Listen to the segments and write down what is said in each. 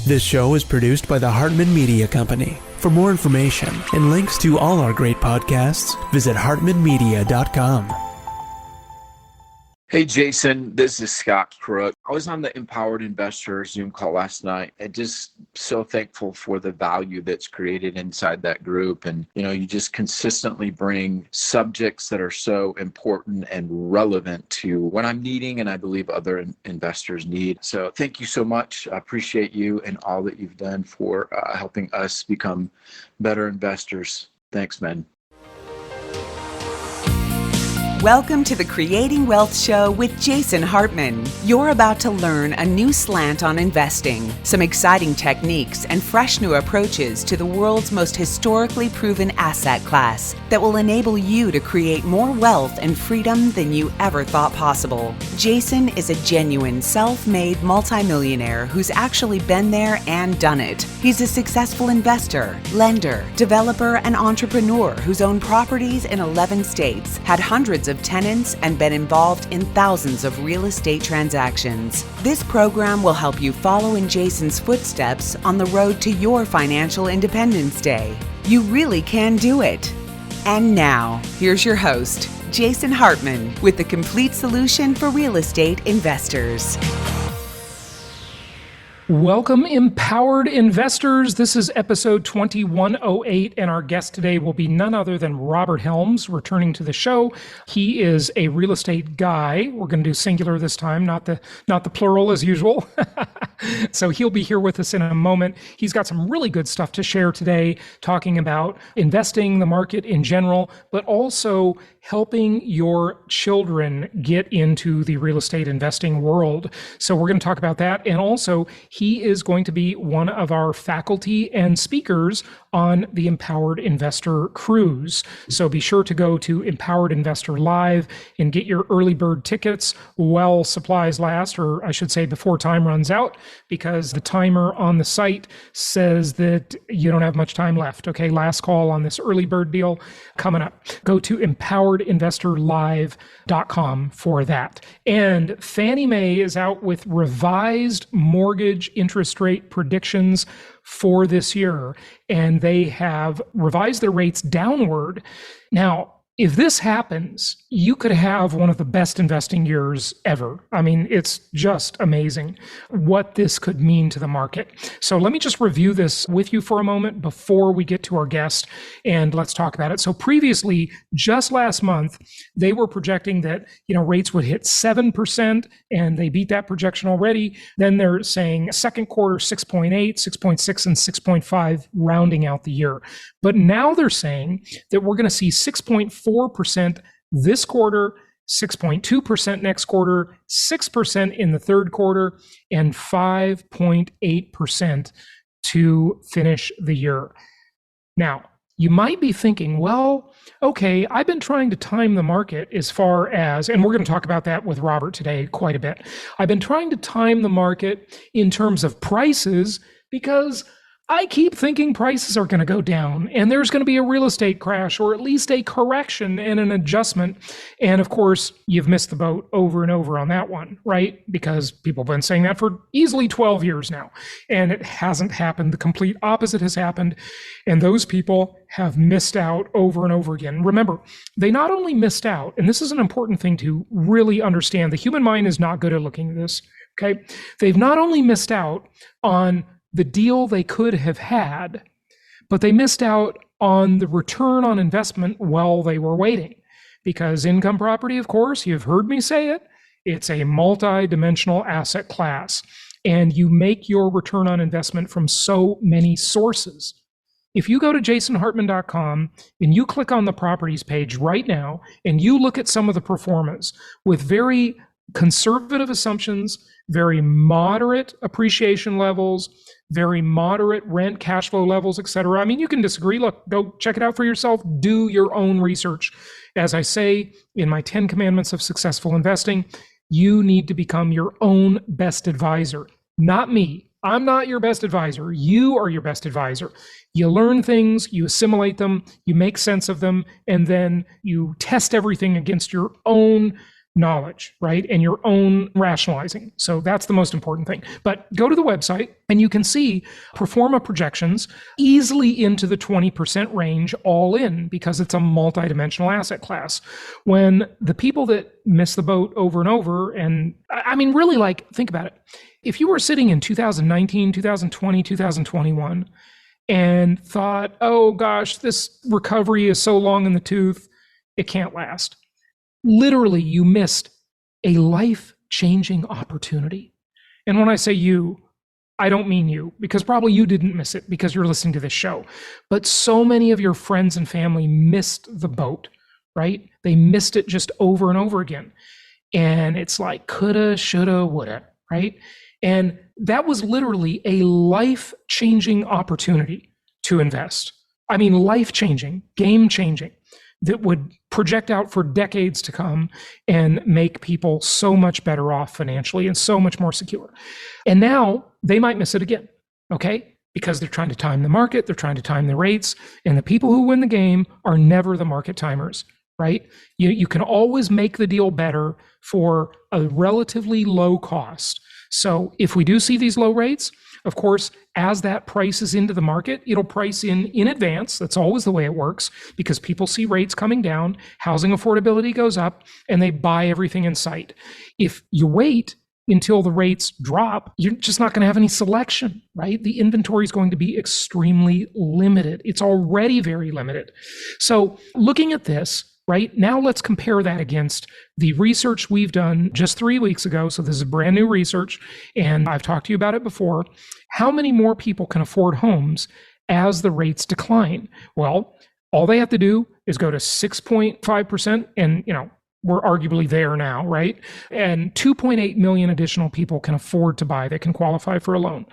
This show is produced by the Hartman Media Company. For more information and links to all our great podcasts, visit hartmanmedia.com. Hey, Jason, this is Scott Crook. I was on the Empowered Investor Zoom call last night and just so thankful for the value that's created inside that group. And, you just consistently bring subjects that are so important and relevant to what I'm needing and I believe other investors need. So thank you so much. I appreciate you and all that you've done for helping us become better investors. Thanks, man. Welcome to the Creating Wealth Show with Jason Hartman. You're about to learn a new slant on investing, some exciting techniques, and fresh new approaches to the world's most historically proven asset class that will enable you to create more wealth and freedom than you ever thought possible. Jason is a genuine self-made multimillionaire who's actually been there and done it. He's a successful investor, lender, developer, and entrepreneur who's owned properties in 11 states, had hundreds of tenants, and been involved in thousands of real estate transactions. This program will help you follow in Jason's footsteps on the road to your financial independence day. You really can do it. And now, here's your host, Jason Hartman, with the complete solution for real estate investors. Welcome, empowered investors. This is episode 2108, and our guest today will be none other than Robert Helms, returning to the show. He is a real estate guy. We're going to do singular this time, not the plural as usual. So he'll be here with us in a moment. He's got some really good stuff to share today, talking about investing, the market in general, but also helping your children get into the real estate investing world. So we're going to talk about that. And also, he is going to be one of our faculty and speakers on the Empowered Investor Cruise. So be sure to go to Empowered Investor Live and get your early bird tickets while supplies last, or I should say before time runs out, because the timer on the site says that you don't have much time left. Okay, last call on this early bird deal coming up. Go to empoweredinvestorlive.com for that. And Fannie Mae is out with revised mortgage interest rate predictions for this year, and they have revised their rates downward. Now, if this happens, you could have one of the best investing years ever. I mean, it's just amazing what this could mean to the market. So let me just review this with you for a moment before we get to our guest, and let's talk about it. So previously, just last month, they were projecting that, rates would hit 7%, and they beat that projection already. Then they're saying second quarter, 6.8, 6.6, and 6.5, rounding out the year. But now they're saying that we're going to see 6.4% this quarter, 6.2% next quarter, 6% in the third quarter, and 5.8% to finish the year. Now, you might be thinking, well, okay, I've been trying to time the market as far as, and we're going to talk about that with Robert today quite a bit. I've been trying to time the market in terms of prices because I keep thinking prices are going to go down and there's going to be a real estate crash, or at least a correction and an adjustment. And of course, you've missed the boat over and over on that one, right? Because people have been saying that for easily 12 years now, and it hasn't happened. The complete opposite has happened. And those people have missed out over and over again. Remember, they not only missed out, and this is an important thing to really understand. The human mind is not good at looking at this, okay? They've not only missed out on the deal they could have had, but they missed out on the return on investment while they were waiting. Because income property, of course, you've heard me say it, it's a multi-dimensional asset class, and you make your return on investment from so many sources. If you go to jasonhartman.com and you click on the properties page right now, and you look at some of the performance with very conservative assumptions, very moderate appreciation levels, very moderate rent, cash flow levels, et cetera. I mean, you can disagree. Look, go check it out for yourself. Do your own research. As I say in my 10 commandments of successful investing, you need to become your own best advisor, not me. I'm not your best advisor. You are your best advisor. You learn things, you assimilate them, you make sense of them, and then you test everything against your own knowledge, right? And your own rationalizing. So that's the most important thing. But go to the website and you can see pro forma projections easily into the 20% range all in, because it's a multidimensional asset class. When the people that miss the boat over and over, and I mean, really, like, think about it. If you were sitting in 2019, 2020, 2021, and thought, oh gosh, this recovery is so long in the tooth, it can't last. Literally, you missed a life-changing opportunity. And when I say you, I don't mean you, because probably you didn't miss it because you're listening to this show. But so many of your friends and family missed the boat, right? They missed it just over and over again. And it's like coulda, shoulda, woulda, right? And that was literally a life-changing opportunity to invest. I mean, life-changing, game-changing, that would project out for decades to come and make people so much better off financially and so much more secure. And now they might miss it again, okay? Because they're trying to time the market, they're trying to time the rates, and the people who win the game are never the market timers, right? You can always make the deal better for a relatively low cost. So if we do see these low rates, of course, as that prices into the market, it'll price in advance. That's always the way it works, because people see rates coming down, housing affordability goes up, and they buy everything in sight. If you wait until the rates drop, you're just not going to have any selection, right? The inventory is going to be extremely limited. It's already very limited. So looking at this, right now, let's compare that against the research we've done just 3 weeks ago. So this is brand new research, and I've talked to you about it before. How many more people can afford homes as the rates decline? Well, all they have to do is go to 6.5%, and we're arguably there now, right? And 2.8 million additional people can afford to buy. They can qualify for a loan.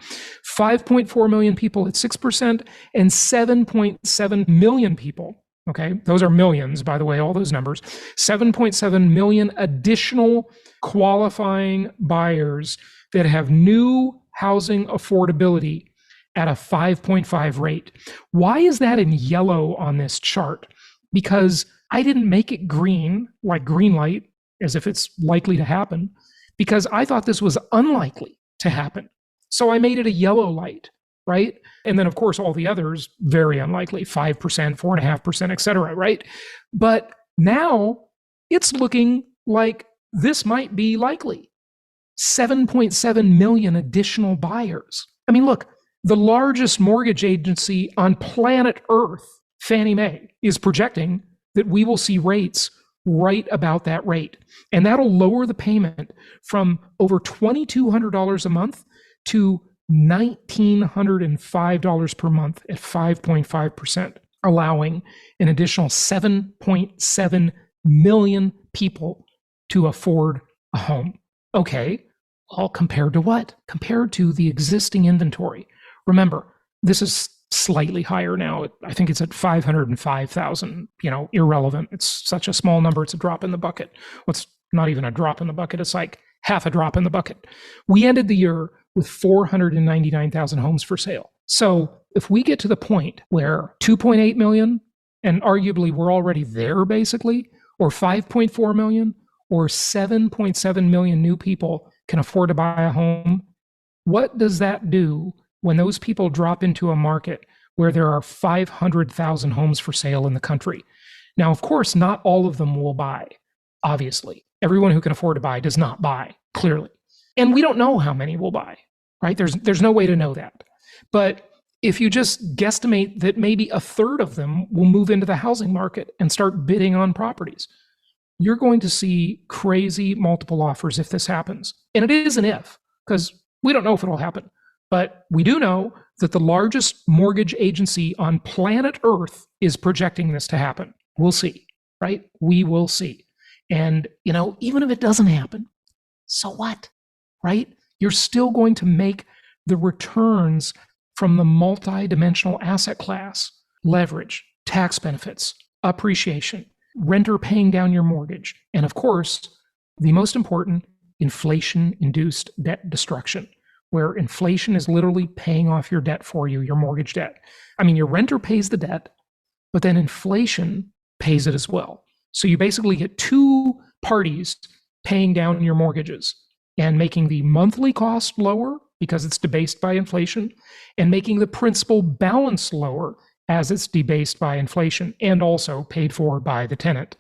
5.4 million people at 6%, and 7.7 million people. Okay, those are millions, by the way, all those numbers. 7.7 million additional qualifying buyers that have new housing affordability at a 5.5 rate. Why is that in yellow on this chart? Because I didn't make it green, like green light, as if it's likely to happen, because I thought this was unlikely to happen. So I made it a yellow light, right? And then, of course, all the others, very unlikely, 5%, 4.5%, et cetera, right? But now it's looking like this might be likely. 7.7 million additional buyers. I mean, look, the largest mortgage agency on planet Earth, Fannie Mae, is projecting that we will see rates right about that rate. And that'll lower the payment from over $2,200 a month to $1,905 per month at 5.5%, allowing an additional 7.7 million people to afford a home. Okay, all compared to what? Compared to the existing inventory. Remember, this is slightly higher now. I think it's at 505,000, irrelevant. It's such a small number, it's a drop in the bucket. What's not even a drop in the bucket, it's like half a drop in the bucket. We ended the year with 499,000 homes for sale. So if we get to the point where 2.8 million, and arguably we're already there basically, or 5.4 million, or 7.7 million new people can afford to buy a home, what does that do when those people drop into a market where there are 500,000 homes for sale in the country? Now, of course, not all of them will buy, obviously. Everyone who can afford to buy does not buy, clearly. And we don't know how many will buy, right? There's no way to know that. But if you just guesstimate that maybe a third of them will move into the housing market and start bidding on properties, you're going to see crazy multiple offers if this happens. And it is an if, because we don't know if it'll happen. But we do know that the largest mortgage agency on planet Earth is projecting this to happen. We'll see, right? We will see. And, even if it doesn't happen, so what? Right? You're still going to make the returns from the multi-dimensional asset class, leverage, tax benefits, appreciation, renter paying down your mortgage, and of course, the most important, inflation-induced debt destruction, where inflation is literally paying off your debt for you, your mortgage debt. I mean, your renter pays the debt, but then inflation pays it as well. So you basically get two parties paying down your mortgages and making the monthly cost lower because it's debased by inflation, and making the principal balance lower as it's debased by inflation and also paid for by the tenant.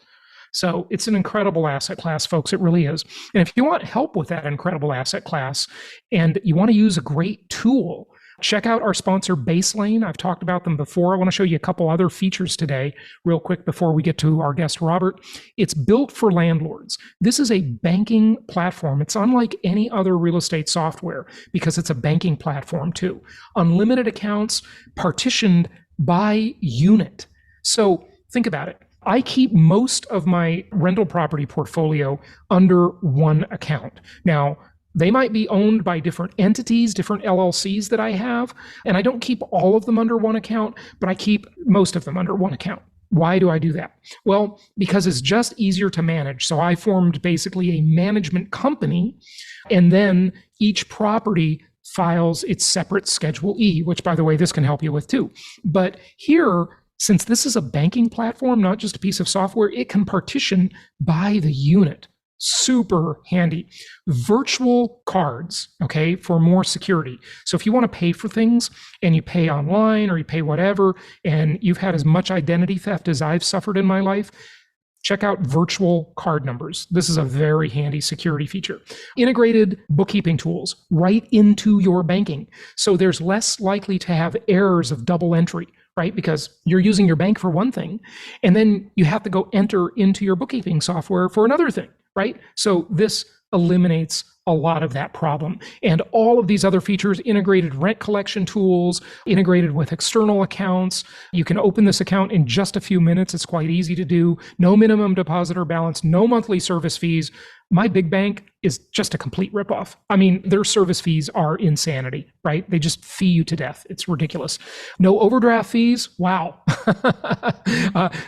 So it's an incredible asset class, folks. It really is. And if you want help with that incredible asset class and you want to use a great tool, check out our sponsor, Baselane. I've talked about them before. I want to show you a couple other features today, real quick, before we get to our guest, Robert. It's built for landlords. This is a banking platform. It's unlike any other real estate software because it's a banking platform too. Unlimited accounts, partitioned by unit. So think about it. I keep most of my rental property portfolio under one account. Now, they might be owned by different entities, different LLCs that I have, and I don't keep all of them under one account, but I keep most of them under one account. Why do I do that? Well, because it's just easier to manage. So I formed basically a management company, and then each property files its separate Schedule E, which, by the way, this can help you with too. But here, since this is a banking platform, not just a piece of software, it can partition by the unit. Super handy. Virtual cards, okay, for more security. So if you want to pay for things and you pay online or you pay whatever, and you've had as much identity theft as I've suffered in my life, check out virtual card numbers. This is a very handy security feature. Integrated bookkeeping tools right into your banking. So there's less likely to have errors of double entry, right? Because you're using your bank for one thing, and then you have to go enter into your bookkeeping software for another thing, right? So this eliminates a lot of that problem. And all of these other features, integrated rent collection tools, integrated with external accounts. You can open this account in just a few minutes. It's quite easy to do. No minimum deposit or balance, no monthly service fees. My big bank is just a complete ripoff. I mean, their service fees are insanity, right? They just fee you to death. It's ridiculous. No overdraft fees. Wow.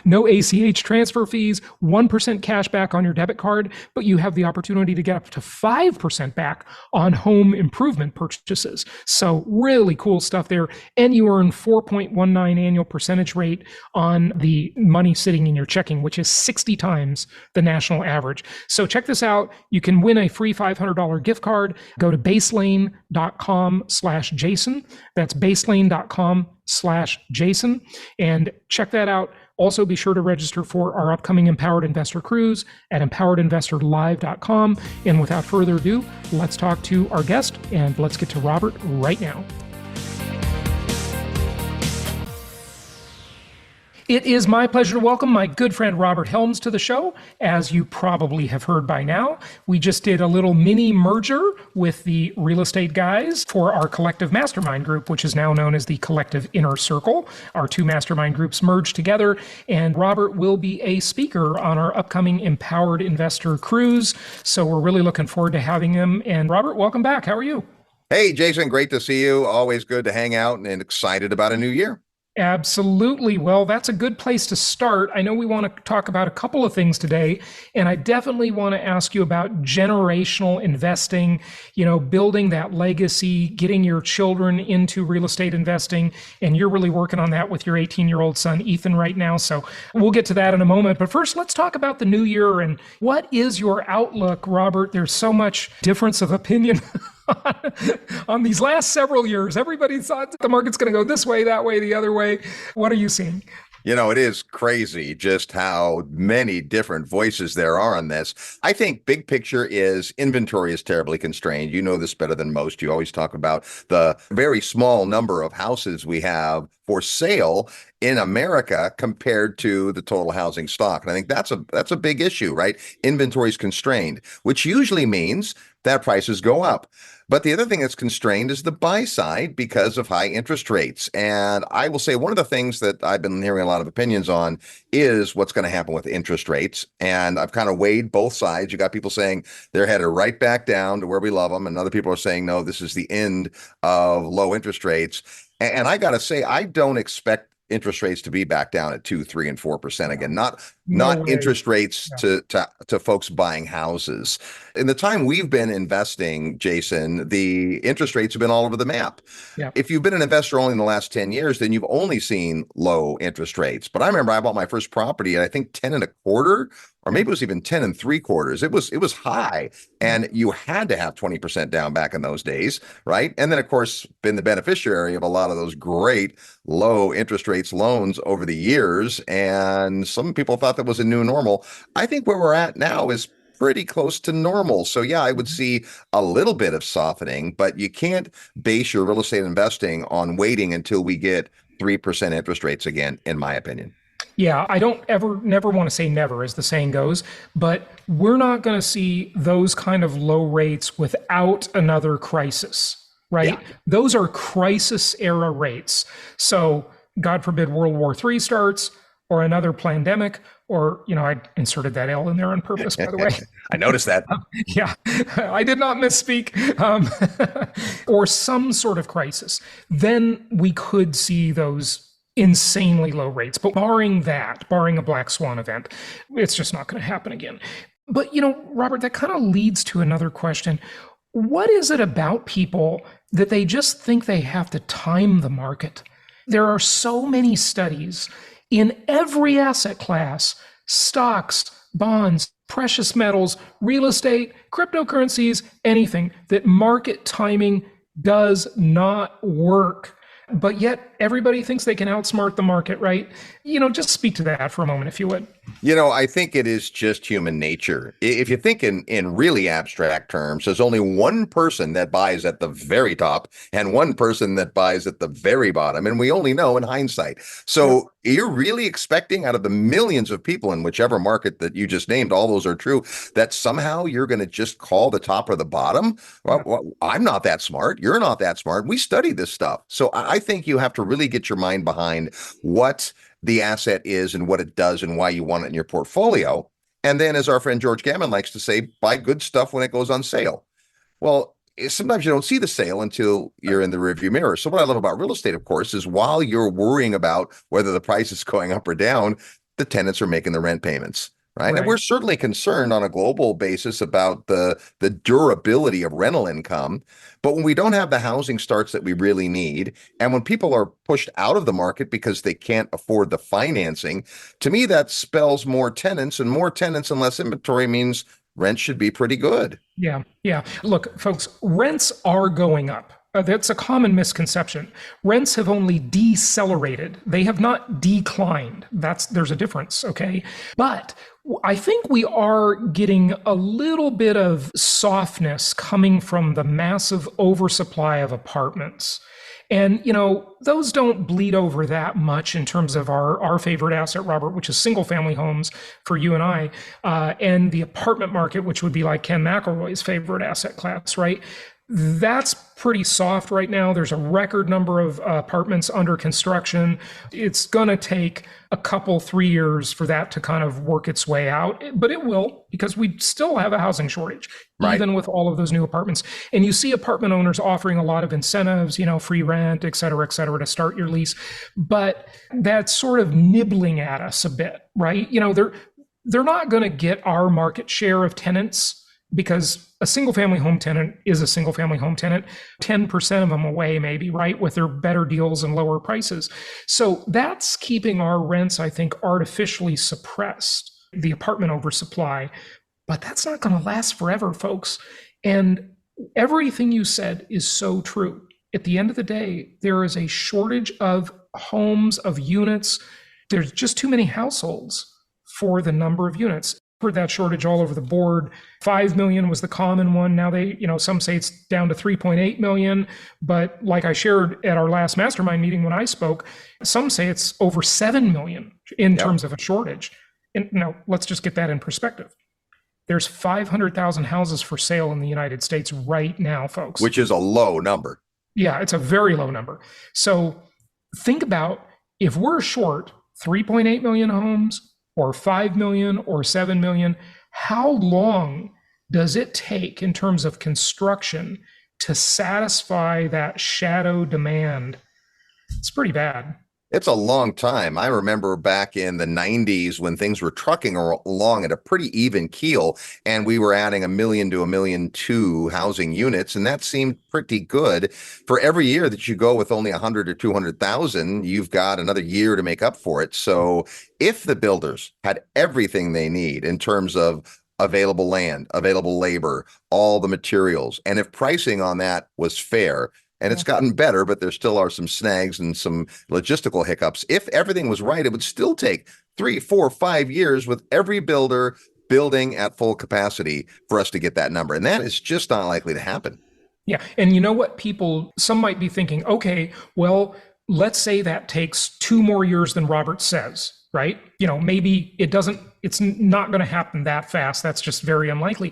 No ACH transfer fees, 1% cash back on your debit card, but you have the opportunity to get up to 5% back on home improvement purchases. So really cool stuff there. And you earn 4.19 annual percentage rate on the money sitting in your checking, which is 60 times the national average. So check this out. You can win a free $500 gift card. Go to baselane.com/Jason. That's baselane.com/Jason. And check that out. Also, be sure to register for our upcoming Empowered Investor Cruise at empoweredinvestorlive.com. And without further ado, let's talk to our guest, and let's get to Robert right now. It is my pleasure to welcome my good friend Robert Helms to the show. As you probably have heard by now, we just did a little mini merger with the real estate guys for our collective mastermind group, which is now known as the Collective Inner Circle. Our two mastermind groups merged together, and Robert will be a speaker on our upcoming Empowered Investor Cruise. So we're really looking forward to having him. And Robert, welcome back. How are you? Hey, Jason, great to see you. Always good to hang out and excited about a new year. Absolutely. Well, that's a good place to start. I know we want to talk about a couple of things today, and I definitely want to ask you about generational investing, building that legacy, getting your children into real estate investing, and you're really working on that with your 18-year-old son, Ethan, right now. So we'll get to that in a moment. But first, let's talk about the new year and what is your outlook, Robert? There's so much difference of opinion on these last several years. Everybody thought the market's going to go this way, that way, the other way. What are you seeing? It is crazy just how many different voices there are on this. I think big picture is inventory is terribly constrained. You know this better than most. You always talk about the very small number of houses we have for sale in America compared to the total housing stock. And I think that's a big issue, right? Inventory is constrained, which usually means that prices go up. But the other thing that's constrained is the buy side because of high interest rates. And I will say one of the things that I've been hearing a lot of opinions on is what's going to happen with interest rates. And I've kind of weighed both sides. You got people saying they're headed right back down to where we love them. And other people are saying, no, this is the end of low interest rates. And I got to say, I don't expect interest rates to be back down at 2%, 3%, and 4% again. Not interest rates to folks buying houses. In the time we've been investing, Jason, the interest rates have been all over the map. Yeah. If you've been an investor only in the last 10 years, then you've only seen low interest rates. But I remember I bought my first property at I think 10 and a quarter, or maybe it was even 10 and three quarters. It was high, and you had to have 20% down back in those days, right? And then of course been the beneficiary of a lot of those great low interest rates loans over the years. And some people thought that was a new normal. I think where we're at now is pretty close to normal. So yeah, I would see a little bit of softening, but you can't base your real estate investing on waiting until we get 3% interest rates again, in my opinion. Yeah, I don't never want to say never, as the saying goes, but we're not going to see those kind of low rates without another crisis, right? Yeah. Those are crisis era rates. So God forbid World War III starts, or another pandemic, or, I inserted that L in there on purpose, by the way. I noticed that. Yeah, I did not misspeak. Or some sort of crisis. Then we could see those insanely low rates. But barring a black swan event, it's just not going to happen again. But, Robert, that kind of leads to another question. What is it about people that they just think they have to time the market? There are so many studies in every asset class: stocks, bonds, precious metals, real estate, cryptocurrencies, anything, that market timing does not work. But yet everybody thinks they can outsmart the market, right? Just speak to that for a moment, if you would. I think it is just human nature. If you think in really abstract terms, there's only one person that buys at the very top and one person that buys at the very bottom. And we only know in hindsight. So you're really expecting out of the millions of people in whichever market that you just named, all those are true, that somehow you're going to just call the top or the bottom? Well, I'm not that smart. You're not that smart. We study this stuff. So I think you have to really get your mind behind what the asset is and what it does and why you want it in your portfolio. And then, as our friend George Gammon likes to say, buy good stuff when it goes on sale. Well, sometimes you don't see the sale until you're in the rearview mirror. So what I love about real estate, of course, is while you're worrying about whether the price is going up or down, the tenants are making the rent payments. Right. And we're certainly concerned on a global basis about the durability of rental income. But when we don't have the housing starts that we really need, and when people are pushed out of the market because they can't afford the financing, to me, that spells more tenants, and less inventory means rent should be pretty good. Yeah. Look, folks, rents are going up. That's a common misconception. Rents have only decelerated. They have not declined. There's a difference, okay? But I think we are getting a little bit of softness coming from the massive oversupply of apartments. And, those don't bleed over that much in terms of our favorite asset, Robert, which is single family homes for you and I, and the apartment market, which would be like Ken McElroy's favorite asset class, right? That's pretty soft right now. There's a record number of apartments under construction. It's going to take a couple, 3 years for that to kind of work its way out, but it will, because we still have a housing shortage, even with all of those new apartments. And you see apartment owners offering a lot of incentives, free rent, et cetera, to start your lease. But that's sort of nibbling at us a bit, right? They're not going to get our market share of tenants, because a single family home tenant is a single family home tenant, 10% of them away maybe, right, with their better deals and lower prices. So that's keeping our rents, I think, artificially suppressed, the apartment oversupply. But that's not going to last forever, folks. And everything you said is so true. At the end of the day, there is a shortage of homes, of units. There's just too many households for the number of units. Heard that shortage all over the board. 5 million was the common one. Now some say it's down to 3.8 million. But like I shared at our last mastermind meeting when I spoke, some say it's over 7 million in terms of a shortage. And let's just get that in perspective. There's 500,000 houses for sale in the United States right now, folks. Which is a low number. Yeah, it's a very low number. So think about, if we're short 3.8 million homes, or 5 million or 7 million, how long does it take in terms of construction to satisfy that shadow demand? It's pretty bad. It's a long time. I remember back in the 90s when things were trucking along at a pretty even keel, and we were adding 1 million to 1.2 million housing units, and that seemed pretty good. For every year that you go with only 100 or 200,000, you've got another year to make up for it. So if the builders had everything they need in terms of available land, available labor, all the materials, and if pricing on that was fair, and it's gotten better, but there still are some snags and some logistical hiccups. If everything was right, it would still take 3, 4, 5 years with every builder building at full capacity for us to get that number. And that is just not likely to happen. Yeah. And you know what, some might be thinking, okay, well, let's say that takes 2 more years than Robert says, right? Maybe it's not going to happen that fast. That's just very unlikely.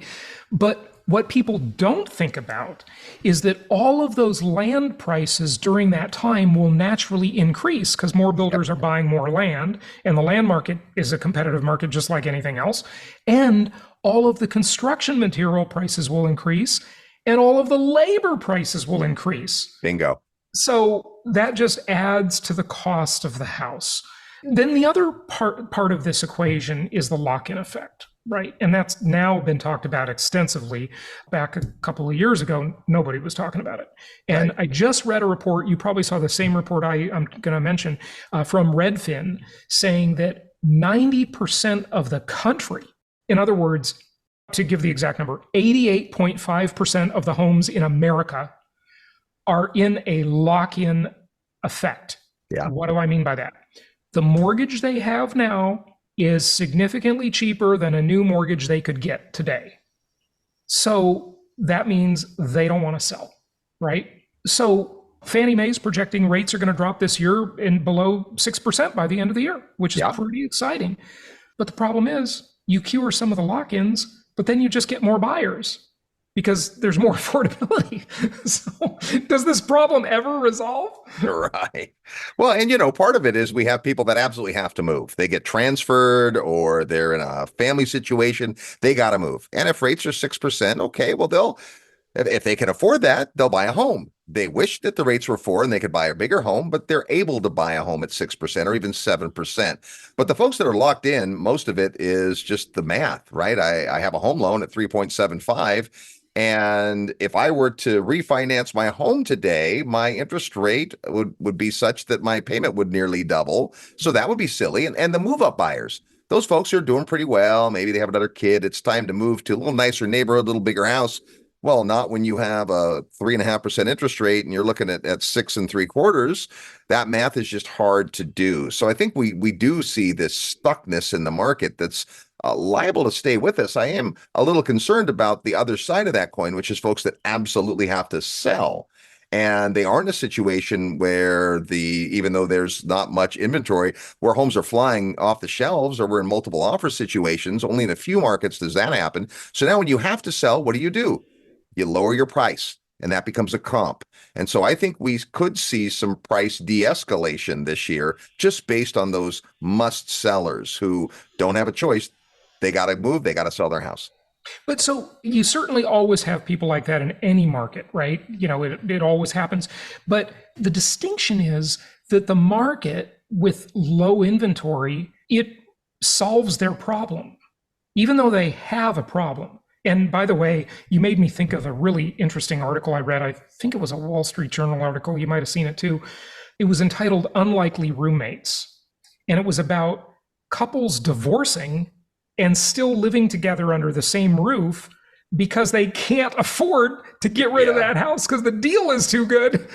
But what people don't think about is that all of those land prices during that time will naturally increase because more builders are buying more land, and the land market is a competitive market just like anything else. And all of the construction material prices will increase, and all of the labor prices will increase. Bingo. So that just adds to the cost of the house. Then the other part of this equation is the lock-in effect. Right. And that's now been talked about extensively. Back a couple of years ago, nobody was talking about it. And right. I just read a report, you probably saw the same report I'm going to mention, from Redfin, saying that 90% of the country, in other words, to give the exact number, 88.5% of the homes in America are in a lock-in effect. Yeah. What do I mean by that? The mortgage they have now is significantly cheaper than a new mortgage they could get today. So that means they don't want to sell, right? So Fannie Mae is projecting rates are going to drop this year in below 6% by the end of the year, which is pretty exciting. But the problem is you cure some of the lock-ins, but then you just get more buyers because there's more affordability. So does this problem ever resolve? Right. Well, and part of it is we have people that absolutely have to move. They get transferred or they're in a family situation. They got to move. And if rates are 6%, okay, well, if they can afford that, they'll buy a home. They wish that the rates were 4 and they could buy a bigger home, but they're able to buy a home at 6% or even 7%. But the folks that are locked in, most of it is just the math, right? I have a home loan at 3.75. And if I were to refinance my home today, my interest rate would be such that my payment would nearly double. So that would be silly. And the move-up buyers, those folks are doing pretty well. Maybe they have another kid. It's time to move to a little nicer neighborhood, a little bigger house. Well, not when you have a 3.5% interest rate and you're looking at 6 3/4. That math is just hard to do. So I think we do see this stuckness in the market that's liable to stay with us. I am a little concerned about the other side of that coin, which is folks that absolutely have to sell. And they aren't in a situation where even though there's not much inventory, where homes are flying off the shelves or we're in multiple offer situations. Only in a few markets does that happen. So now when you have to sell, what do? You lower your price, and that becomes a comp. And so I think we could see some price de-escalation this year just based on those must sellers who don't have a choice. They got to move. They got to sell their house. But so you certainly always have people like that in any market, right? It always happens. But the distinction is that the market with low inventory, it solves their problem, even though they have a problem. And by the way, you made me think of a really interesting article I read. I think it was a Wall Street Journal article. You might have seen it too. It was entitled Unlikely Roommates. And it was about couples divorcing and still living together under the same roof because they can't afford to get rid of that house because the deal is too good.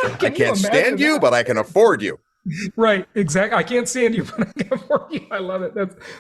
I can't stand you, but I can afford you. Right, exactly. I can't stand you, but I can afford you. I love it.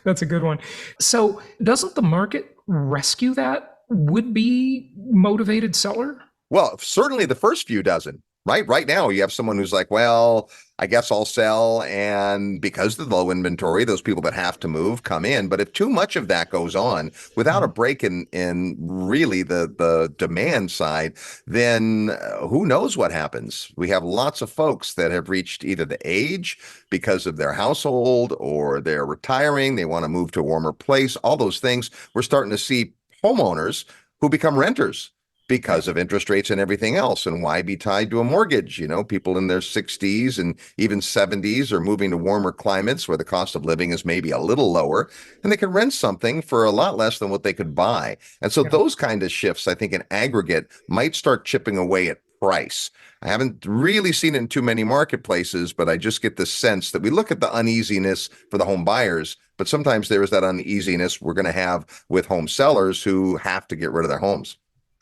That's a good one. So doesn't the market rescue that would-be motivated seller? Well, certainly the first few doesn't. Right now, you have someone who's like, well, I guess I'll sell. And because of the low inventory, those people that have to move come in. But if too much of that goes on without a break in really the demand side, then who knows what happens? We have lots of folks that have reached either the age because of their household or they're retiring. They want to move to a warmer place, all those things. We're starting to see homeowners who become renters. because of interest rates and everything else. And why be tied to a mortgage? People in their 60s and even 70s are moving to warmer climates where the cost of living is maybe a little lower, and they can rent something for a lot less than what they could buy. And so those kind of shifts, I think, in aggregate might start chipping away at price. I haven't really seen it in too many marketplaces, but I just get the sense that we look at the uneasiness for the home buyers, but sometimes there is that uneasiness we're going to have with home sellers who have to get rid of their homes.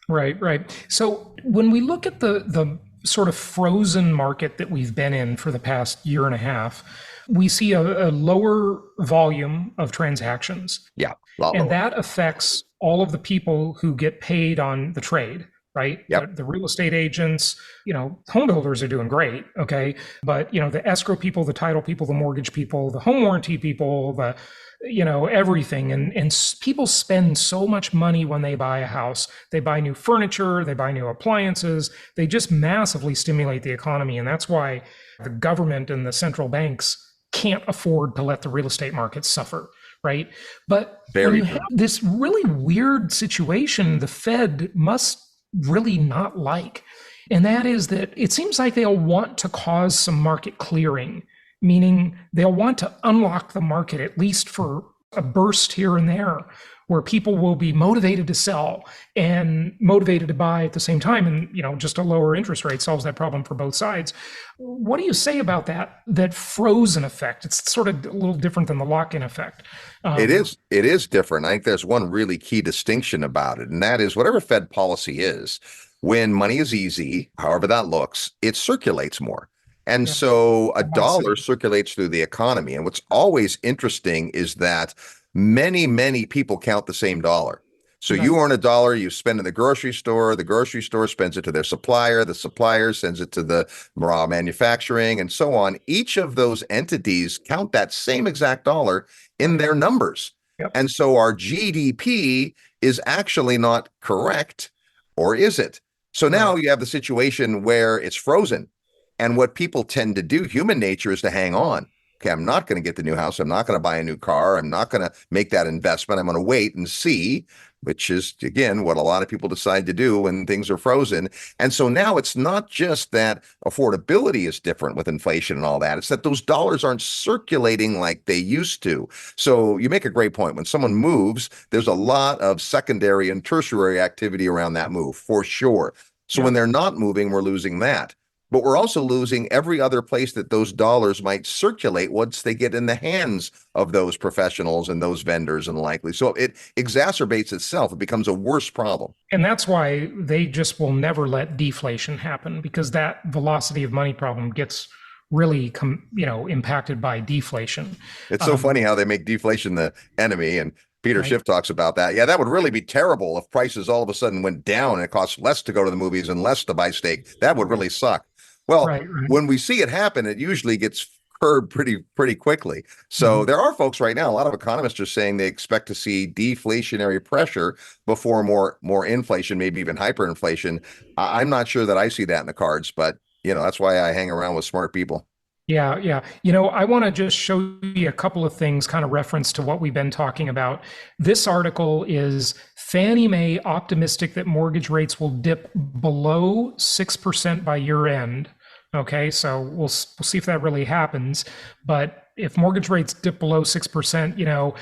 Right, right. So when we look at the sort of frozen market that we've been in for the past year and a half, we see a lower volume of transactions. Yeah. And that affects all of the people who get paid on the trade, right? Yep. The real estate agents, home builders are doing great, okay? But, the escrow people, the title people, the mortgage people, the home warranty people, everything. And people spend so much money when they buy a house. They buy new furniture, they buy new appliances. They just massively stimulate the economy. And that's why the government and the central banks can't afford to let the real estate market suffer, right? But when you have this really weird situation, the Fed must really not like. And that is that it seems like they'll want to cause some market clearing, meaning they'll want to unlock the market at least for a burst here and there where people will be motivated to sell and motivated to buy at the same time. And, just a lower interest rate solves that problem for both sides. What do you say about that frozen effect? It's sort of a little different than the lock-in effect. It is different. I think there's one really key distinction about it, and that is whatever Fed policy is, when money is easy, however that looks, it circulates more. And so a dollar circulates through the economy. And what's always interesting is that many, many people count the same dollar. So you earn a dollar, you spend in the grocery store spends it to their supplier, the supplier sends it to the raw manufacturing, and so on. Each of those entities count that same exact dollar in their numbers. And so our GDP is actually not correct, or is it? So now you have the situation where it's frozen. And what people tend to do, human nature, is to hang on. Okay, I'm not going to get the new house. I'm not going to buy a new car. I'm not going to make that investment. I'm going to wait and see, which is, again, what a lot of people decide to do when things are frozen. And so now it's not just that affordability is different with inflation and all that. It's that those dollars aren't circulating like they used to. So you make a great point. When someone moves, there's a lot of secondary and tertiary activity around that move, for sure. So when they're not moving, we're losing that. But we're also losing every other place that those dollars might circulate once they get in the hands of those professionals and those vendors and likely. So it exacerbates itself. It becomes a worse problem. And that's why they just will never let deflation happen, because that velocity of money problem gets really impacted by deflation. It's so funny how they make deflation the enemy. And Peter Schiff talks about that. Yeah, that would really be terrible if prices all of a sudden went down and it costs less to go to the movies and less to buy steak. That would really suck. Well, when we see it happen, it usually gets curbed pretty quickly. So there are folks right now, a lot of economists are saying they expect to see deflationary pressure before more inflation, maybe even hyperinflation. I'm not sure that I see that in the cards, but that's why I hang around with smart people. Yeah. I want to just show you a couple of things kind of reference to what we've been talking about. This article is Fannie Mae optimistic that mortgage rates will dip below 6% by year end. Okay, so we'll see if that really happens. But if mortgage rates dip below 6%,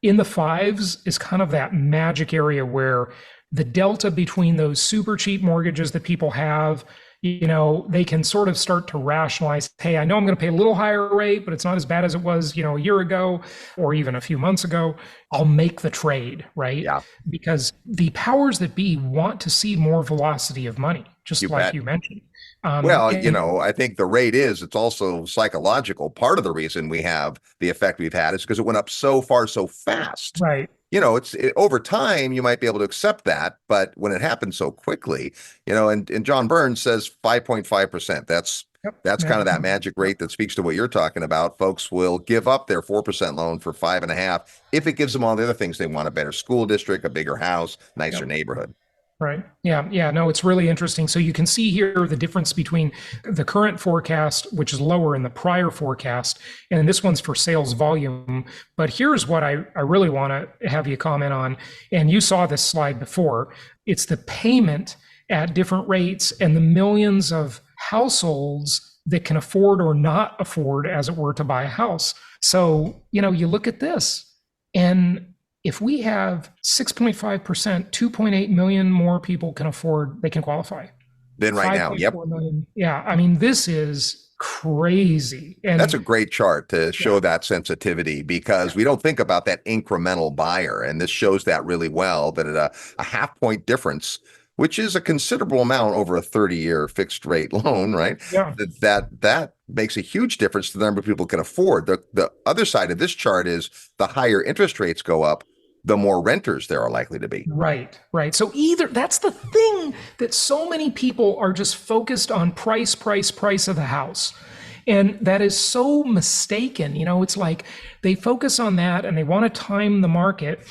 in the fives is kind of that magic area where the delta between those super cheap mortgages that people have, they can sort of start to rationalize, hey, I know I'm going to pay a little higher rate, but it's not as bad as it was, a year ago or even a few months ago. I'll make the trade, right? Yeah. Because the powers that be want to see more velocity of money, just like you mentioned. I think the rate it's also psychological. Part of the reason we have the effect we've had is because it went up so far, so fast. Right. Over time, you might be able to accept that, but when it happens so quickly, and John Burns says 5.5%. That's kind of that magic rate that speaks to what you're talking about. Folks will give up their 4% loan for 5.5% if it gives them all the other things they want: a better school district, a bigger house, nicer neighborhood. Right. Yeah. Yeah. No, it's really interesting. So you can see here the difference between the current forecast, which is lower in the prior forecast, and this one's for sales volume. But here's what I really want to have you comment on. And you saw this slide before. It's the payment at different rates and the millions of households that can afford or not afford, as it were, to buy a house. So, you look at this, and if we have 6.5%, 2.8 million more people they can qualify. Then right now, yep. Million. Yeah, I mean, this is crazy. And that's a great chart to show that sensitivity, because we don't think about that incremental buyer. And this shows that really well, that at a half point difference, which is a considerable amount over a 30-year fixed rate loan, right? Yeah. That makes a huge difference to the number of people can afford. The other side of this chart is the higher interest rates go up, the more renters there are likely to be. Right. So that's the thing, that so many people are just focused on price of the house. And that is so mistaken. It's like they focus on that and they want to time the market.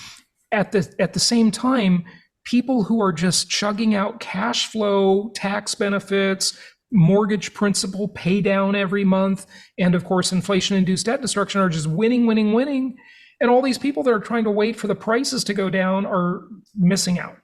At the same time, people who are just chugging out cash flow, tax benefits, mortgage principal pay down every month, and of course, inflation-induced debt destruction are just winning. And all these people that are trying to wait for the prices to go down are missing out.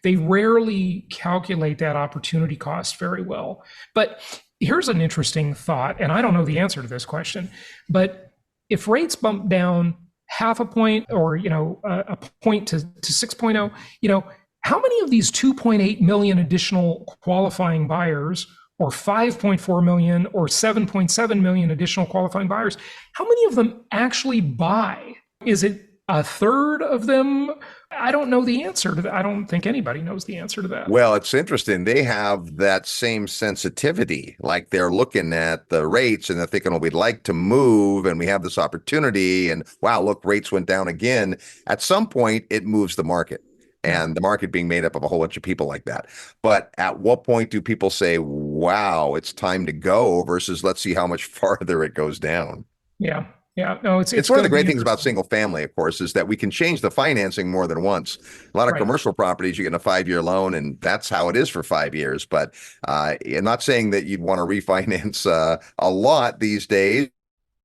They rarely calculate that opportunity cost very well. But here's an interesting thought, and I don't know the answer to this question, but if rates bump down half a point or, a point to 6.0, how many of these 2.8 million additional qualifying buyers, or 5.4 million or 7.7 million additional qualifying buyers, how many of them actually buy? Is it a third of them? I don't know the answer to that. I don't think anybody knows the answer to that. Well, it's interesting. They have that same sensitivity. Like, they're looking at the rates and they're thinking, oh, we'd like to move and we have this opportunity. And wow, look, rates went down again. At some point, it moves the market. And the market being made up of a whole bunch of people like that. But at what point do people say, wow, it's time to go, versus let's see how much farther it goes down? Yeah. No, it's one of the great things about single family, of course, is that we can change the financing more than once. A lot of commercial properties, you get a 5-year loan, and that's how it is for 5 years. But I'm not saying that you'd want to refinance a lot these days.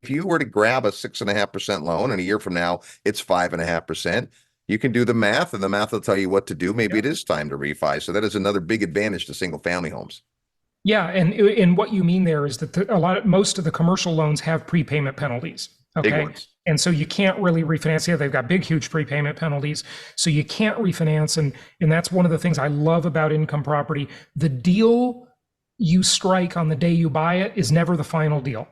If you were to grab a 6.5% loan, and a year from now it's 5.5%, you can do the math, and the math will tell you what to do. Maybe it is time to refi. So that is another big advantage to single family homes. Yeah, and what you mean there is that most of the commercial loans have prepayment penalties. Okay. Big ones. And so you can't really refinance. Yeah, they've got big, huge prepayment penalties. So you can't refinance. And that's one of the things I love about income property. The deal you strike on the day you buy it is never the final deal.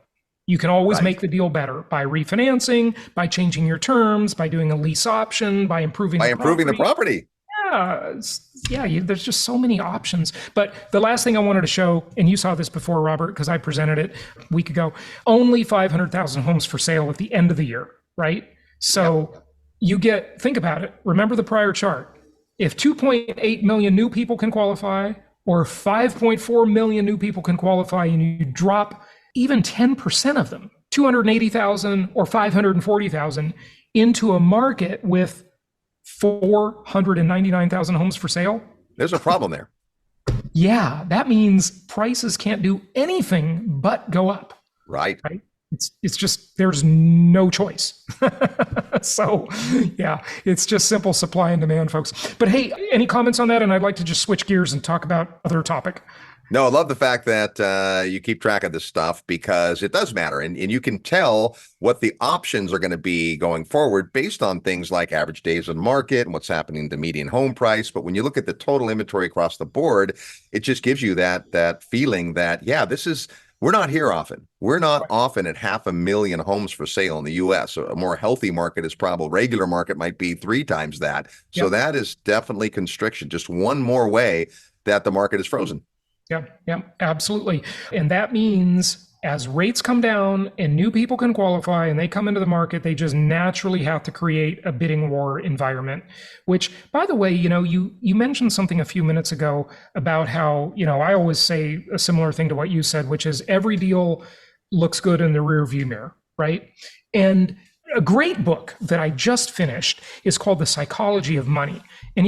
You can always make the deal better by refinancing, by changing your terms, by doing a lease option, by improving the property. There's just so many options. But the last thing I wanted to show, and you saw this before, Robert, because I presented it a week ago, only 500,000 homes for sale at the end of the year, right? So think about it. Remember the prior chart. If 2.8 million new people can qualify, or 5.4 million new people can qualify, and you drop even 10% of them, 280,000 or 540,000, into a market with 499,000 homes for sale. There's a problem there. Yeah, that means prices can't do anything but go up. Right. It's just, there's no choice. So yeah, it's just simple supply and demand, folks. But hey, any comments on that? And I'd like to just switch gears and talk about other topic. No, I love the fact that you keep track of this stuff, because it does matter. And you can tell what the options are going to be going forward based on things like average days on market and what's happening to median home price. But when you look at the total inventory across the board, it just gives you that feeling that, we're not here often. We're not often at 500,000 homes for sale in the U.S. A more healthy market is probably, regular market might be 3 times that. So that is definitely constriction. Just one more way that the market is frozen. Yeah, absolutely. And that means as rates come down and new people can qualify and they come into the market, they just naturally have to create a bidding war environment, which, by the way, you mentioned something a few minutes ago about how, I always say a similar thing to what you said, which is every deal looks good in the rear view mirror, right? And a great book that I just finished is called The Psychology of Money. And,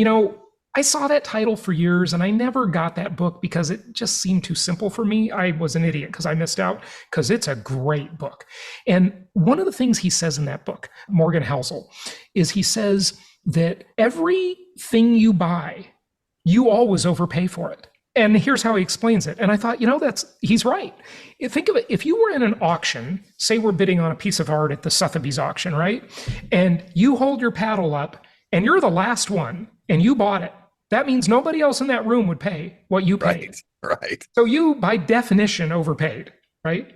I saw that title for years and I never got that book because it just seemed too simple for me. I was an idiot because I missed out, because it's a great book. And one of the things he says in that book, Morgan Housel, is he says that everything you buy, you always overpay for it. And here's how he explains it. And I thought, he's right. Think of it. If you were in an auction, say we're bidding on a piece of art at the Sotheby's auction, right? And you hold your paddle up and you're the last one and you bought it. That means nobody else in that room would pay what you paid. Right. So you, by definition, overpaid, right?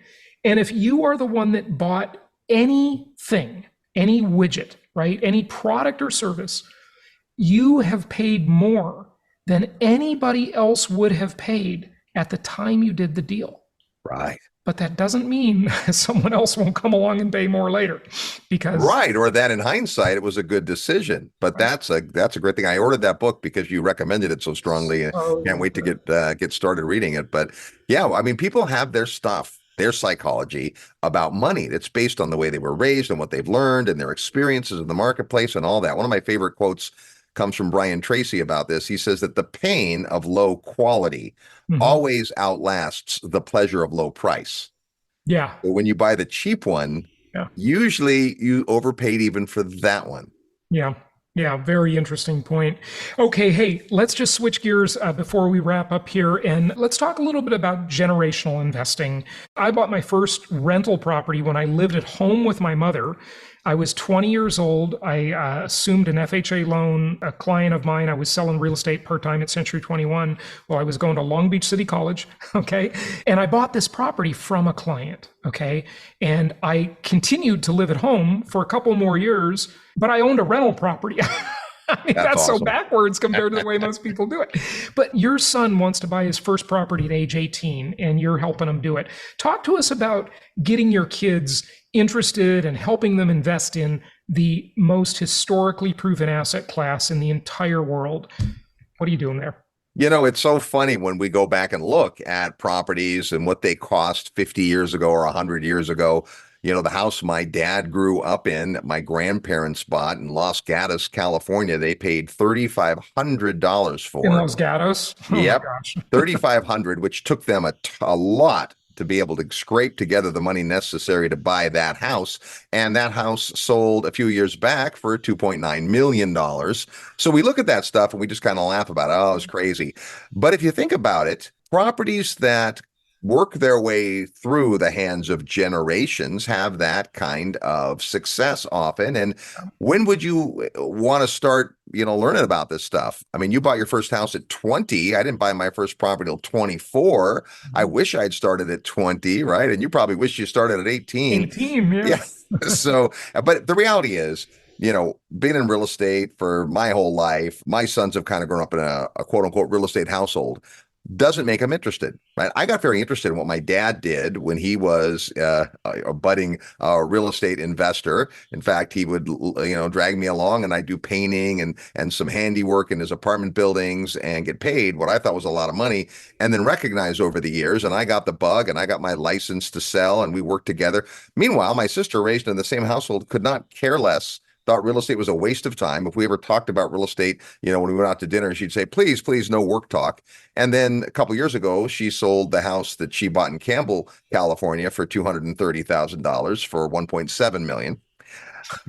And if you are the one that bought anything, any widget, right, any product or service, you have paid more than anybody else would have paid at the time you did the deal. Right. But that doesn't mean someone else won't come along and pay more later, because right, or that in hindsight it was a good decision. But that's a great thing. I ordered that book because you recommended it so strongly, and can't wait to get started reading it. But yeah, I mean, people have their stuff, their psychology about money. It's based on the way they were raised and what they've learned and their experiences in the marketplace and all that. One of my favorite quotes comes from Brian Tracy about this. He says that the pain of low quality always outlasts the pleasure of low price. Yeah. So when you buy the cheap one, usually you overpaid even for that one. Yeah. Yeah. Very interesting point. Okay. Hey, let's just switch gears before we wrap up here. And let's talk a little bit about generational investing. I bought my first rental property when I lived at home with my mother. I was 20 years old. I assumed an FHA loan. A client of mine, I was selling real estate part-time at Century 21 while I was going to Long Beach City College, okay? And I bought this property from a client, okay? And I continued to live at home for a couple more years, but I owned a rental property. I mean, that's awesome. So backwards compared to the way most people do it. But your son wants to buy his first property at age 18, and you're helping him do it. Talk to us about getting your kids interested and helping them invest in the most historically proven asset class in the entire world. What are you doing there? It's so funny when we go back and look at properties and what they cost 50 years ago or 100 years ago. The house my dad grew up in, my grandparents bought in Los Gatos, California, they paid $3,500 for. In Los Gatos? Oh yep, $3,500, which took them a lot to be able to scrape together the money necessary to buy that house. And that house sold a few years back for $2.9 million. So we look at that stuff and we just kind of laugh about it. Oh, it's crazy. But if you think about it, properties that work their way through the hands of generations have that kind of success often. And when would you want to start, learning about this stuff? I mean, you bought your first house at 20. I didn't buy my first property till 24. I wish I'd started at 20, right? And you probably wish you started at 18. 18, yeah. So, but the reality is, being in real estate for my whole life, my sons have kind of grown up in a quote unquote real estate household. Doesn't make them interested, right? I got very interested in what my dad did when he was a budding real estate investor. In fact, he would, drag me along, and I'd do painting and some handiwork in his apartment buildings and get paid what I thought was a lot of money, and then recognize over the years. And I got the bug, and I got my license to sell, and we worked together. Meanwhile, my sister, raised in the same household, could not care less. Thought real estate was a waste of time. If we ever talked about real estate, when we went out to dinner, she'd say, please, no work talk. And then a couple of years ago, she sold the house that she bought in Campbell, California for $230,000 for $1.7 million,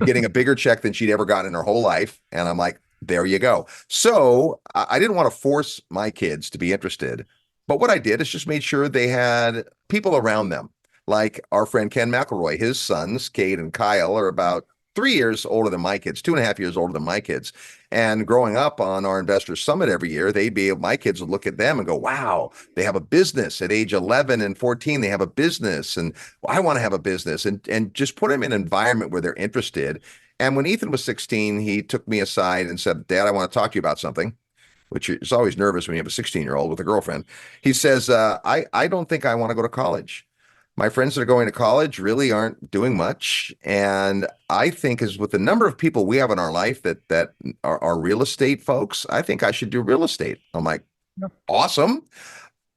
getting a bigger check than she'd ever gotten in her whole life. And I'm like, there you go. So I didn't want to force my kids to be interested. But what I did is just made sure they had people around them, like our friend Ken McElroy. His sons, Cade and Kyle, are about 3 years older than my kids, 2.5 years older than my kids. And growing up on our Investor Summit every year, my kids would look at them and go, wow, they have a business at age 11 and 14. They have a business, and I want to have a business, and just put them in an environment where they're interested. And when Ethan was 16, he took me aside and said, Dad, I want to talk to you about something, which is always nervous when you have a 16-year-old with a girlfriend. He says, I don't think I want to go to college. My friends that are going to college really aren't doing much. And I think, as with the number of people we have in our life that are real estate folks, I think I should do real estate. I'm like, awesome.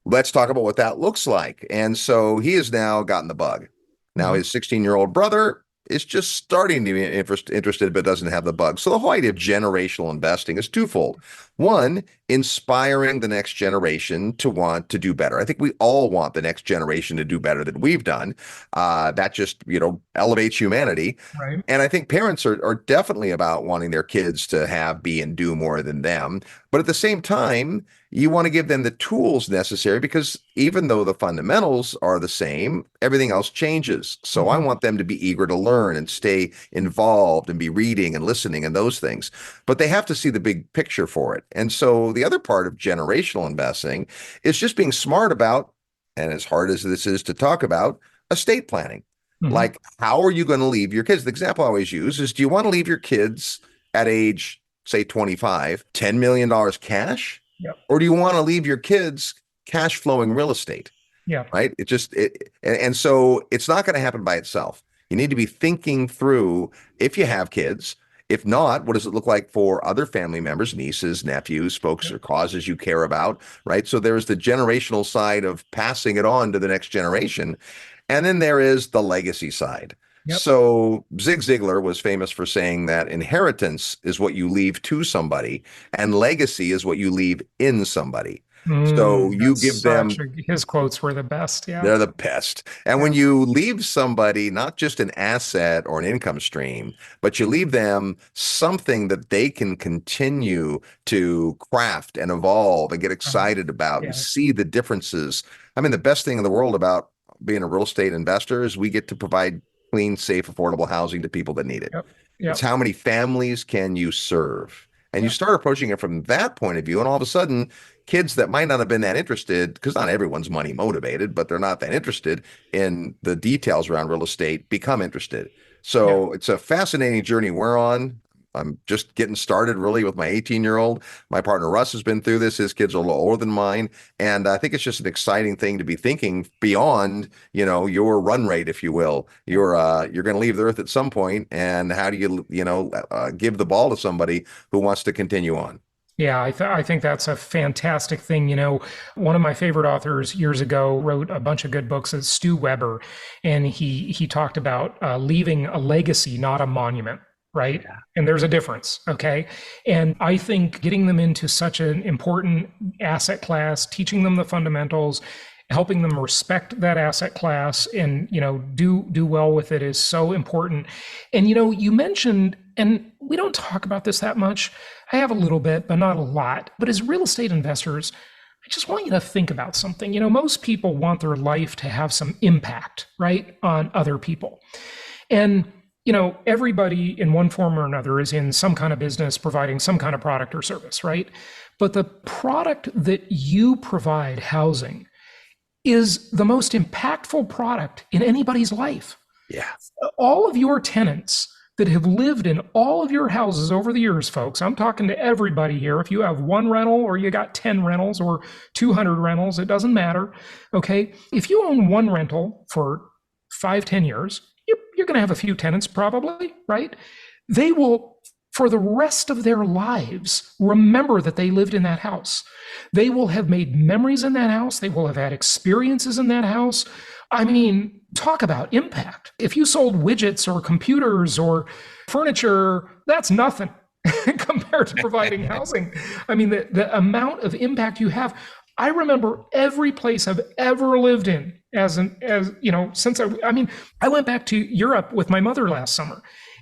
Let's talk about what that looks like. And so he has now gotten the bug. Now his 16-year-old brother is just starting to be interested, but doesn't have the bug. So the whole idea of generational investing is twofold. One, inspiring the next generation to want to do better. I think we all want the next generation to do better than we've done. That just, elevates humanity. Right. And I think parents are definitely about wanting their kids to have, be, and do more than them. But at the same time, you want to give them the tools necessary, because even though the fundamentals are the same, everything else changes. So I want them to be eager to learn and stay involved and be reading and listening and those things. But they have to see the big picture for it. And so the other part of generational investing is just being smart about, and as hard as this is to talk about, estate planning. Like, how are you going to leave your kids? The example I always use is, do you want to leave your kids at age, say 25, $10 million cash? Yep. Or do you want to leave your kids cash flowing real estate? Yeah. Right. And so it's not going to happen by itself. You need to be thinking through, if you have kids. If not, what does it look like for other family members, nieces, nephews, folks or causes you care about, right? So there's the generational side of passing it on to the next generation. And then there is the legacy side. Yep. So Zig Ziglar was famous for saying that inheritance is what you leave to somebody, and legacy is what you leave in somebody. So you give them, his quotes were the best. Yeah. They're the best. And when you leave somebody not just an asset or an income stream, but you leave them something that they can continue to craft and evolve and get excited about and see the differences. I mean, the best thing in the world about being a real estate investor is we get to provide clean, safe, affordable housing to people that need it. It's how many families can you serve? And you start approaching it from that point of view, and all of a sudden, kids that might not have been that interested, because not everyone's money motivated, but they're not that interested in the details around real estate, become interested. So it's a fascinating journey we're on. I'm just getting started really with my 18-year-old. My partner Russ has been through this. His kids are a little older than mine. And I think it's just an exciting thing to be thinking beyond, your run rate, if you will. You're going to leave the earth at some point, and how do you, give the ball to somebody who wants to continue on? Yeah, I think that's a fantastic thing. One of my favorite authors years ago wrote a bunch of good books. It's Stu Weber, and he talked about leaving a legacy, not a monument. Right. Yeah. And there's a difference. Okay. And I think getting them into such an important asset class, teaching them the fundamentals, helping them respect that asset class and, do well with it is so important. And, you mentioned, and we don't talk about this that much. I have a little bit, but not a lot. But as real estate investors, I just want you to think about something. Most people want their life to have some impact, right, on other people. And everybody in one form or another is in some kind of business providing some kind of product or service, right? But the product that you provide, housing, is the most impactful product in anybody's life. Yeah. All of your tenants that have lived in all of your houses over the years, folks, I'm talking to everybody here. If you have one rental or you got 10 rentals or 200 rentals, it doesn't matter. Okay. If you own one rental for 5-10 years, you're going to have a few tenants probably, right? They will, for the rest of their lives, remember that they lived in that house. They will have made memories in that house. They will have had experiences in that house. I mean, talk about impact. If you sold widgets or computers or furniture, that's nothing compared to providing housing. I mean, the amount of impact you have. I remember every place I've ever lived in since I went back to Europe with my mother last summer,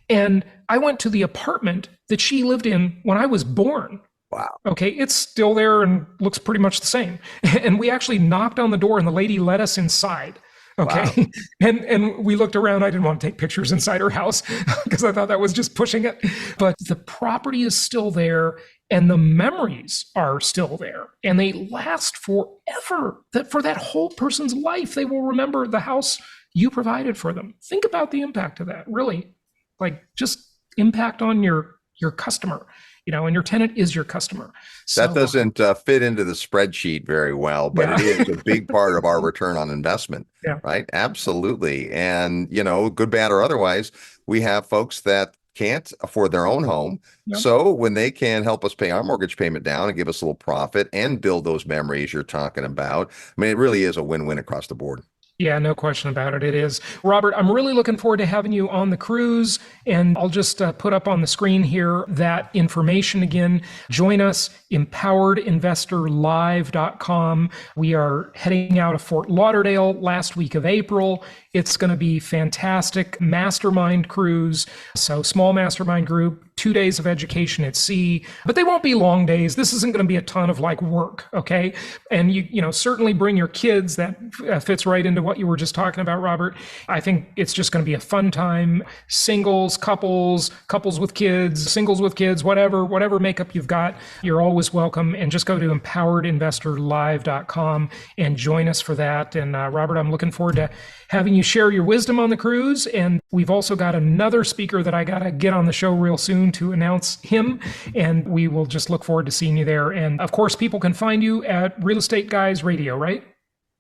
and I went to the apartment that she lived in when I was born. Wow. Okay. It's still there and looks pretty much the same. And we actually knocked on the door and the lady let us inside. Okay. Wow. And we looked around. I didn't want to take pictures inside her house because I thought that was just pushing it. But the property is still there and the memories are still there and they last forever. That for that whole person's life, they will remember the house you provided for them. Think about the impact of that, really. Like just impact on your customer. And your tenant is your customer. So, that doesn't fit into the spreadsheet very well, but it is a big part of our return on investment, right? Absolutely. And, good, bad, or otherwise, we have folks that can't afford their own home. Yep. So when they can help us pay our mortgage payment down and give us a little profit and build those memories you're talking about, I mean, it really is a win-win across the board. Yeah, no question about it. It is. Robert, I'm really looking forward to having you on the cruise. And I'll just put up on the screen here that information again. Join us, empoweredinvestorlive.com. We are heading out of Fort Lauderdale last week of April. It's going to be fantastic mastermind cruise. So small mastermind group, 2 days of education at sea, but they won't be long days. This isn't going to be a ton of like work. Okay. And you know, certainly bring your kids. That fits right into what you were just talking about, Robert. I think it's just going to be a fun time. Singles, couples with kids, singles with kids, whatever makeup you've got, you're always welcome. And just go to empoweredinvestorlive.com and join us for that. And Robert, I'm looking forward to having you share your wisdom on the cruise. And we've also got another speaker that I got to get on the show real soon to announce him. And we will just look forward to seeing you there. And of course, people can find you at Real Estate Guys Radio, right?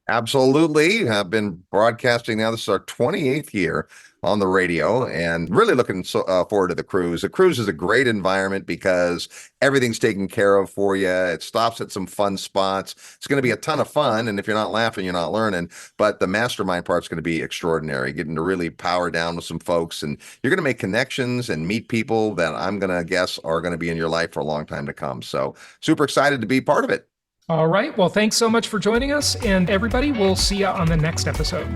Absolutely. I've been broadcasting now. This is our 28th year on the radio and really looking forward to the cruise. The cruise is a great environment because everything's taken care of for you. It stops at some fun spots. It's going to be a ton of fun. And if you're not laughing, you're not learning. But the mastermind part's going to be extraordinary, getting to really power down with some folks. And you're going to make connections and meet people that I'm going to guess are going to be in your life for a long time to come. So super excited to be part of it. All right. Well, thanks so much for joining us. And everybody, we'll see you on the next episode.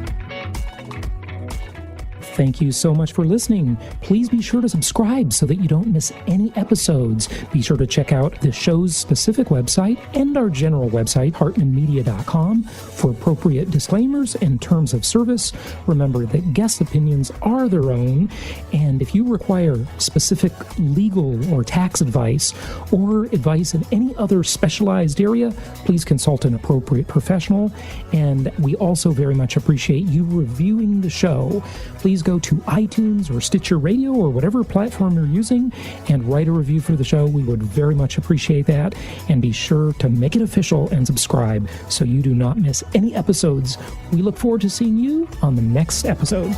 Thank you so much for listening. Please be sure to subscribe so that you don't miss any episodes. Be sure to check out the show's specific website and our general website, hartmanmedia.com, for appropriate disclaimers and terms of service. Remember that guest opinions are their own, and if you require specific legal or tax advice or advice in any other specialized area, please consult an appropriate professional. And we also very much appreciate you reviewing the show. Please go to iTunes or Stitcher Radio or whatever platform you're using and write a review for the show. We would very much appreciate that. And be sure to make it official and subscribe so you do not miss any episodes. We look forward to seeing you on the next episode.